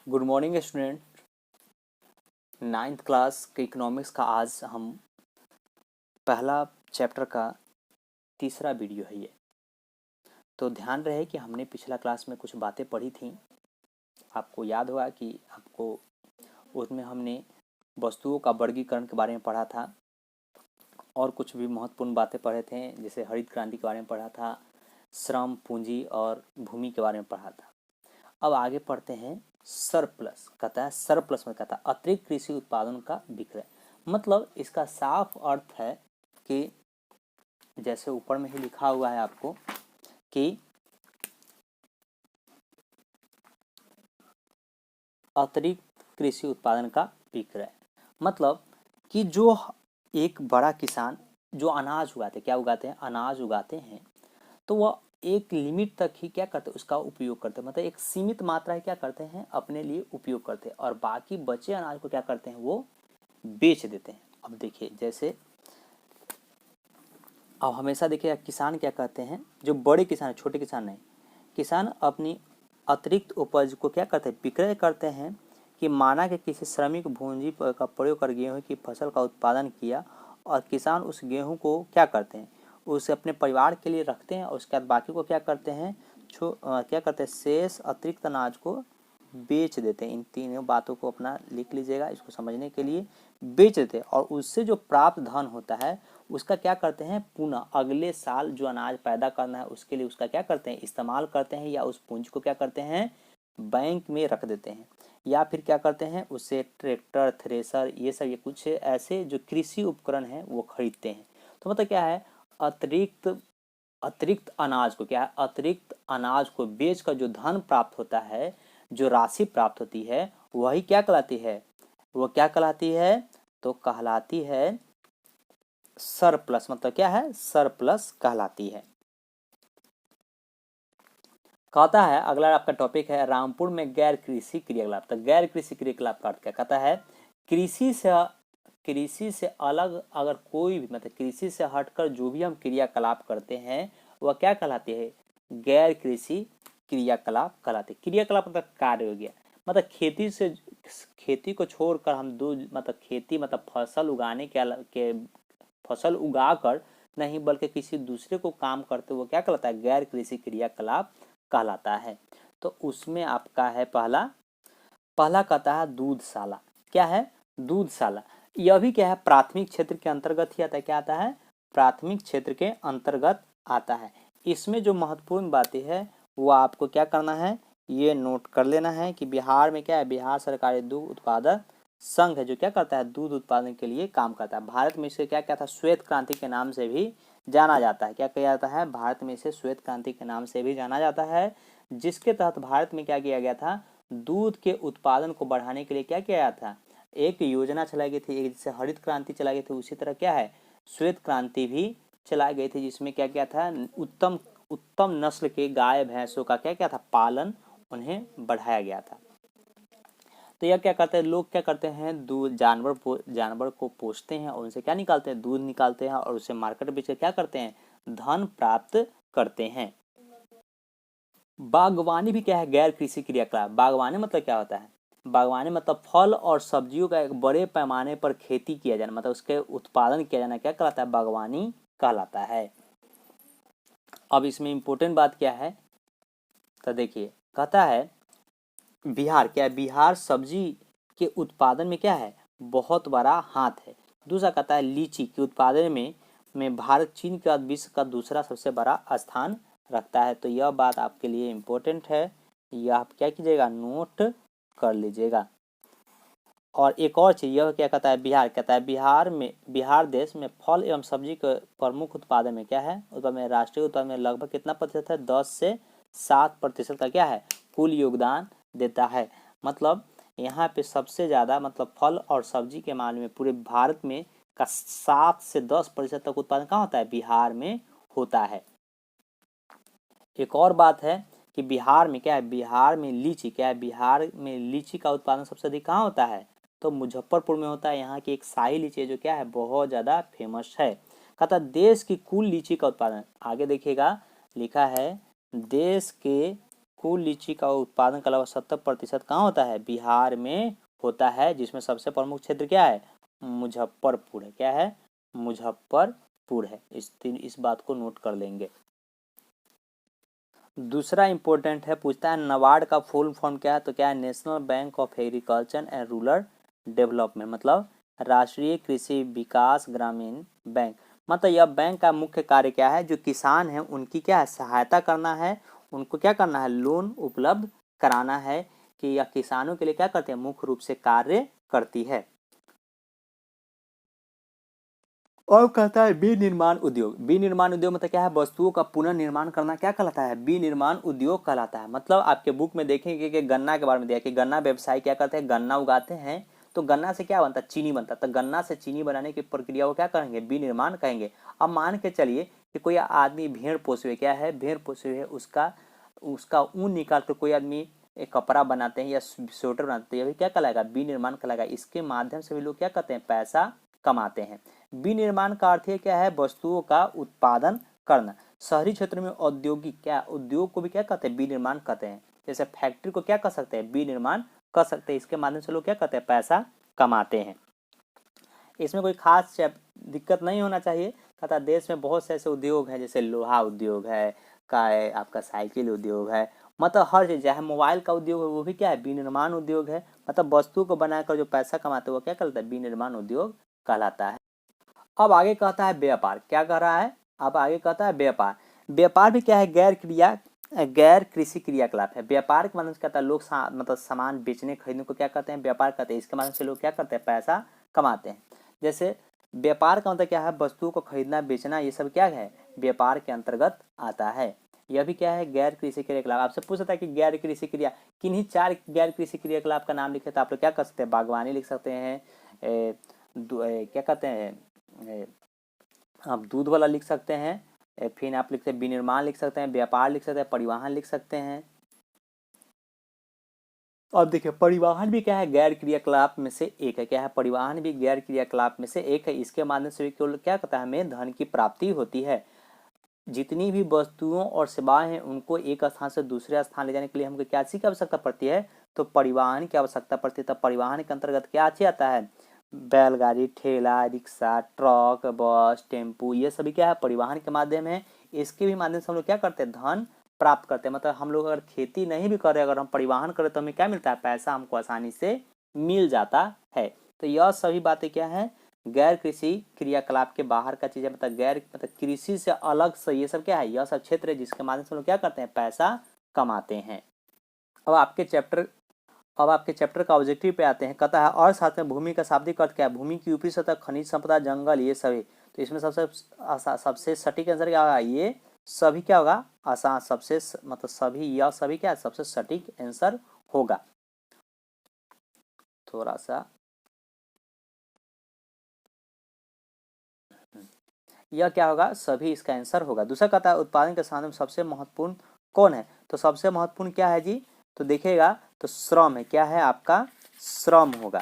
Good morning student. Ninth class के economics का आज हम पहला चैप्टर का तीसरा वीडियो है ये। तो ध्यान रहे कि हमने पिछला क्लास में कुछ बातें पढ़ी थी। आपको याद होगा कि आपको उसमें हमने वस्तुओं का वर्गीकरण के बारे में पढ़ा था और कुछ भी महत्वपूर्ण बातें पढ़े थे, जैसे हरित क्रांति के बारे में पढ़ा था, श्रम, पूंजी और भूमि के बारे में पढ़ा था। अब आगे पढ़ते हैं सरप्लस। कहता है सरप्लस में कहता है अतिरिक्त कृषि उत्पादन का विक्रय। मतलब इसका साफ अर्थ है कि जैसे ऊपर में ही लिखा हुआ है आपको कि अतिरिक्त कृषि उत्पादन का विक्रय। मतलब कि जो एक बड़ा किसान जो अनाज उगाते, क्या उगाते हैं, अनाज उगाते हैं, तो वह एक लिमिट तक ही क्या करते हैं, उसका उपयोग करते हैं। मतलब एक सीमित मात्रा है क्या करते हैं, अपने लिए उपयोग करते हैं, और बाकी बचे अनाज को क्या करते हैं, वो बेच देते हैं। अब देखिए, जैसे अब हमेशा देखिए किसान क्या कहते हैं, जो बड़े किसान है, छोटे किसान नहीं, किसान अपनी अतिरिक्त उपज को क्या करते हैं, विक्रय करते हैं। कि माना कि किसी श्रमिक भूंजी का प्रयोग कर गेहूं की फसल का उत्पादन किया और किसान उस गेहूं को क्या करते हैं, उसे अपने परिवार के लिए रखते हैं और उसके बाद बाकी को क्या करते हैं, क्या करते हैं, शेष अतिरिक्त अनाज को बेच देते हैं। इन तीनों बातों को अपना लिख लीजिएगा इसको समझने के लिए। बेच देते हैं और उससे जो प्राप्त धन होता है उसका क्या करते हैं, पुनः अगले साल जो अनाज पैदा करना है उसके लिए उसका क्या करते हैं, इस्तेमाल करते हैं, या उस पूंजी को क्या करते हैं, बैंक में रख देते हैं। या फिर क्या करते हैं, उससे ट्रैक्टर, थ्रेसर, ये सब, ये कुछ ऐसे जो कृषि उपकरण हैं वो खरीदते हैं। तो मतलब क्या है, अतिरिक्त अतिरिक्त अनाज को क्या है, अतिरिक्त अनाज को बेचकर जो धन प्राप्त होता है, जो राशि प्राप्त होती है, वही क्या कहलाती है, वो क्या कहलाती है, तो कहलाती है सरप्लस। मतलब क्या है, सरप्लस कहलाती है। कहता है अगला आपका टॉपिक है रामपुर में गैर कृषि क्रियाकलाप। तो गैर कृषि क्रियाकलाप का अर्थ क्या कहता है, कृषि से अलग अगर कोई भी, मतलब कृषि से हटकर जो भी हम क्रियाकलाप करते हैं वह क्या कहलाती है, गैर कृषि क्रियाकलाप कहलाती है। क्रियाकलाप मतलब कार्य हो गया। मतलब खेती को छोड़कर हम मतलब खेती मतलब फसल उगाने के फसल उगाकर नहीं, बल्कि किसी दूसरे को काम करते वो क्या कहलाता है, गैर कृषि क्रियाकलाप कहलाता है। तो उसमें आपका है पहला पहला कहता है दूधशाला। क्या है, दूधशाला। यह भी क्या है, प्राथमिक क्षेत्र के अंतर्गत ही आता है। क्या आता है, प्राथमिक क्षेत्र के अंतर्गत आता है। इसमें जो महत्वपूर्ण बातें है वो आपको क्या करना है, ये नोट कर लेना है कि बिहार में क्या है, बिहार सरकारी दूध उत्पादक संघ है जो क्या करता है, दूध उत्पादन के लिए काम करता है। भारत में इसे क्या कहता है, श्वेत क्रांति के नाम से भी जाना जाता है। क्या कहा जाता है, भारत में इसे श्वेत क्रांति के नाम से भी जाना जाता है, जिसके तहत भारत में क्या किया गया था, दूध के उत्पादन को बढ़ाने के लिए क्या किया गया था, एक योजना चलाई गई थी। एक जैसे हरित क्रांति चलाई गई थी, उसी तरह क्या है, श्वेत क्रांति भी चलाई गई थी, जिसमें क्या क्या था, उत्तम उत्तम नस्ल के गाय भैंसों का क्या क्या था, पालन उन्हें बढ़ाया गया था। तो यह क्या करते हैं, लोग क्या करते हैं, दूध जानवर को पोसते हैं और उनसे क्या निकालते हैं, दूध निकालते हैं और उसे मार्केट बेच कर क्या करते हैं, धन प्राप्त करते हैं। बागवानी भी क्या है, गैर कृषि क्रियाकलाप। बागवानी मतलब क्या होता है, बागवानी मतलब फल और सब्जियों का एक बड़े पैमाने पर खेती किया जाना, मतलब उसके उत्पादन किया जाना क्या कहलाता है, बागवानी कहलाता है। अब इसमें इंपॉर्टेंट बात क्या है, तो देखिए कहता है बिहार क्या है, बिहार सब्जी के उत्पादन में क्या है, बहुत बड़ा हाथ है। दूसरा कहता है लीची के उत्पादन में भारत चीन के बाद विश्व का दूसरा सबसे बड़ा स्थान रखता है। तो यह बात आपके लिए इम्पोर्टेंट है, यह आप क्या कीजिएगा, नोट कर लीजिएगा। और एक और चीज, यह क्या कहता है, बिहार कहता है बिहार देश में फल एवं सब्जी के प्रमुख उत्पादन में क्या है, उत्पादन में राष्ट्रीय उत्पादन में लगभग कितना प्रतिशत है, 10 से 7% का क्या है, कुल योगदान देता है। मतलब यहाँ पे सबसे ज़्यादा मतलब फल और सब्जी के मामले में पूरे भारत में का 7 से 10% तक उत्पादन कहाँ होता है, बिहार में होता है। एक और बात है कि बिहार में क्या है, बिहार में लीची क्या है, बिहार में लीची का उत्पादन सबसे अधिक कहाँ होता है, तो मुजफ्फरपुर में होता है। यहाँ की एक शाही लीची जो क्या है, बहुत ज़्यादा फेमस है। कहता देश की कुल लीची का उत्पादन, आगे देखिएगा लिखा है, देश के कुल लीची का उत्पादन का लगभग 70% कहाँ होता है? बिहार में होता है, जिसमें सबसे प्रमुख क्षेत्र क्या है? मुजफ्फरपुर है। क्या है? मुजफ्फरपुर है। इस बात को नोट कर लेंगे। दूसरा इंपॉर्टेंट है, पूछता है नाबार्ड का फुल फॉर्म क्या है? तो क्या है? National bank of agriculture and rural development, मतलब राष्ट्रीय कृषि विकास ग्रामीण बैंक। मतलब यह बैंक का मुख्य कार्य क्या है? जो किसान हैं उनकी क्या है? सहायता करना है, उनको क्या करना है? लोन उपलब्ध कराना है, कि यह किसानों के लिए क्या करते हैं? मुख्य रूप से कार्य करती है। और कहता है विनिर्माण उद्योग। विनिर्माण उद्योग मतलब क्या है? वस्तुओं का पुनर्निर्माण करना क्या कहलाता है? विनिर्माण उद्योग कहलाता है। मतलब आपके बुक में देखेंगे कि गन्ना के बारे में दिया कि गन्ना व्यवसाय क्या करते हैं? गन्ना उगाते हैं, तो गन्ना से क्या बनता है? चीनी बनता है। तो गन्ना से चीनी बनाने की प्रक्रिया को क्या कहेंगे? विनिर्माण कहेंगे। अब मान के चलिए कि कोई आदमी भेड़ पोसे हुए, क्या है? भेड़ पोसे हुए, उसका उसका ऊन निकाल कर कोई आदमी एक कपड़ा बनाते हैं या स्वेटर बनाते हैं, ये भी क्या कहलाएगा? विनिर्माण कहलाएगा। इसके माध्यम से भी लोग क्या करते हैं? पैसा कमाते हैं। विनिर्माण का अर्थ क्या है? वस्तुओं का उत्पादन करना। शहरी क्षेत्र में औद्योगिक, क्या उद्योग को भी क्या कहते हैं? विनिर्माण कहते हैं। जैसे फैक्ट्री को क्या कर सकते हैं? विनिर्माण कर सकते हैं। इसके माध्यम से लोग क्या करते हैं? पैसा कमाते हैं। इसमें कोई खास दिक्कत नहीं होना चाहिए। कहता देश में बहुत से ऐसे उद्योग हैं, जैसे लोहा उद्योग है, का है आपका साइकिल उद्योग है, मतलब हर चीज, चाहे मोबाइल का उद्योग है वो भी क्या है? विनिर्माण उद्योग है। मतलब वस्तु को बनाकर जो पैसा कमाते हैं वो क्या कहलाता है? विनिर्माण उद्योग कहलाता है। अब आगे कहता है व्यापार। क्या कह रहा है? अब आगे कहता है व्यापार। व्यापार भी क्या है? गैर कृषि क्रियाकलाप है। व्यापार के माध्यम से कहता है लोग मतलब सामान बेचने खरीदने को क्या कहते हैं? व्यापार कहते हैं। इसके माध्यम से लोग क्या करते हैं? पैसा कमाते हैं। जैसे व्यापार का मतलब क्या है? वस्तुओं को खरीदना बेचना, ये सब क्या है? व्यापार के अंतर्गत आता है। यह भी क्या है? गैर कृषि क्रियाकलाप। आपसे पूछ सकता है कि गैर कृषि क्रिया, किन्हीं 4 गैर कृषि क्रियाकलाप का नाम लिखे, तो आप लोग क्या कर सकते हैं? बागवानी लिख सकते हैं, क्या कहते हैं, आप दूध वाला लिख सकते हैं, फिर आप लिख सकते हैं विनिर्माण लिख सकते हैं, व्यापार लिख सकते हैं, परिवहन लिख सकते हैं। अब देखिए परिवहन भी क्या है? गैर क्रियाकलाप में से एक है। क्या है? परिवहन भी गैर क्रियाकलाप में से एक है। इसके माध्यम से केवल क्या कहता है? हमें धन की प्राप्ति होती है। जितनी भी वस्तुओं और सेवाएं हैं उनको एक स्थान से दूसरे स्थान ले जाने के लिए हमको क्या चीज की आवश्यकता पड़ती है? तो परिवहन की आवश्यकता पड़ती है। तब परिवहन के अंतर्गत क्या चीज आता है? बैलगाड़ी, ठेला, रिक्शा, ट्रक, बस, टेम्पू, ये सभी क्या है? परिवहन के माध्यम है। इसके भी माध्यम से हम लोग क्या करते हैं? धन प्राप्त करते हैं। मतलब हम लोग अगर खेती नहीं भी कर रहे, अगर हम परिवहन करें तो हमें क्या मिलता है? पैसा हमको आसानी से मिल जाता है। तो यह सभी बातें क्या है? गैर कृषि क्रियाकलाप के बाहर का चीज है। मतलब गैर मतलब कृषि से अलग से ये सब क्या है? यह सब क्षेत्र है जिसके माध्यम से हम लोग क्या करते हैं? पैसा कमाते हैं। अब आपके चैप्टर का ऑब्जेक्टिव पे आते हैं। कहता है और साथ में भूमि का शाब्दिक अर्थ क्या है? भूमि की ऊपरी सतह, खनिज संपदा, जंगल, ये सभी। तो इसमें सबसे सटीक आंसर क्या होगा? ये सभी क्या होगा? आसान, सबसे मतलब सभी, यह सभी क्या है? सबसे सटीक आंसर होगा। थोड़ा सा यह क्या होगा? सभी इसका आंसर होगा। दूसरा कहता है उत्पादन के साधन में सबसे महत्वपूर्ण कौन है? तो सबसे महत्वपूर्ण क्या है जी? तो देखिएगा तो श्रम है। क्या है? आपका श्रम होगा,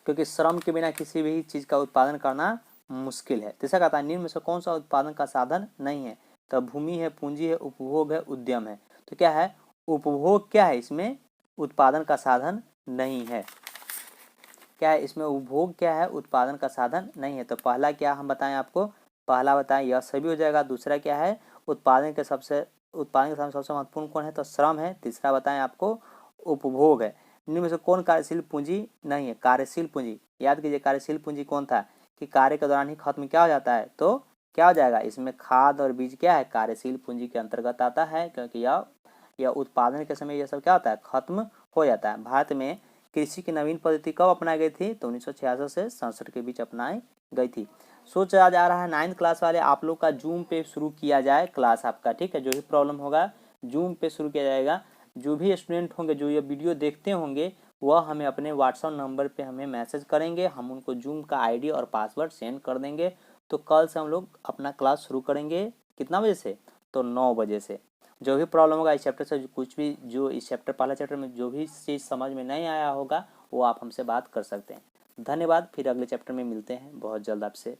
क्योंकि श्रम के बिना किसी भी चीज का उत्पादन करना मुश्किल है। तीसरा कहता है निम्न में से कौन सा उत्पादन का साधन नहीं है? तो भूमि है, पूंजी है, उपभोग है, उद्यम है। तो क्या है? उपभोग क्या है? इसमें उत्पादन का साधन नहीं है। क्या है? इसमें उपभोग क्या है? उत्पादन का साधन नहीं है। तो पहला क्या हम बताएं आपको? पहला बताएं यह सभी हो जाएगा। दूसरा क्या है? उत्पादन के साधन सबसे महत्वपूर्ण कौन है? तो श्रम है। तीसरा बताएं आपको उपभोग है। इनमें में से कौन कार्यशील पूंजी नहीं है? कार्यशील पूंजी, याद कीजिए कार्यशील पूंजी कौन था? कि कार्य के दौरान ही खत्म क्या हो जाता है? तो क्या हो जाएगा? इसमें खाद और बीज क्या है? कार्यशील पूंजी के अंतर्गत आता है, क्योंकि यह उत्पादन के समय यह सब क्या होता है? खत्म हो जाता है। भारत में कृषि की नवीन पद्धति कब अपनाई गई थी? तो 1966 से 67 के बीच अपनाई गई थी। सोचा जा रहा है 9th क्लास वाले आप लोग का जूम पे शुरू किया जाए क्लास आपका, ठीक है? जो भी प्रॉब्लम होगा जूम पे शुरू किया जाएगा। जो भी स्टूडेंट होंगे जो ये वीडियो देखते होंगे वह हमें अपने व्हाट्सएप नंबर पे हमें मैसेज करेंगे, हम उनको जूम का आईडी और पासवर्ड सेंड कर देंगे। तो कल से हम लोग अपना क्लास शुरू करेंगे। कितना बजे से? तो 9 बजे से। जो भी प्रॉब्लम होगा इस चैप्टर से, कुछ भी जो इस चैप्टर पहला चैप्टर में जो भी चीज़ समझ में नहीं आया होगा वो आप हमसे बात कर सकते हैं। धन्यवाद। फिर अगले चैप्टर में मिलते हैं बहुत जल्द आपसे।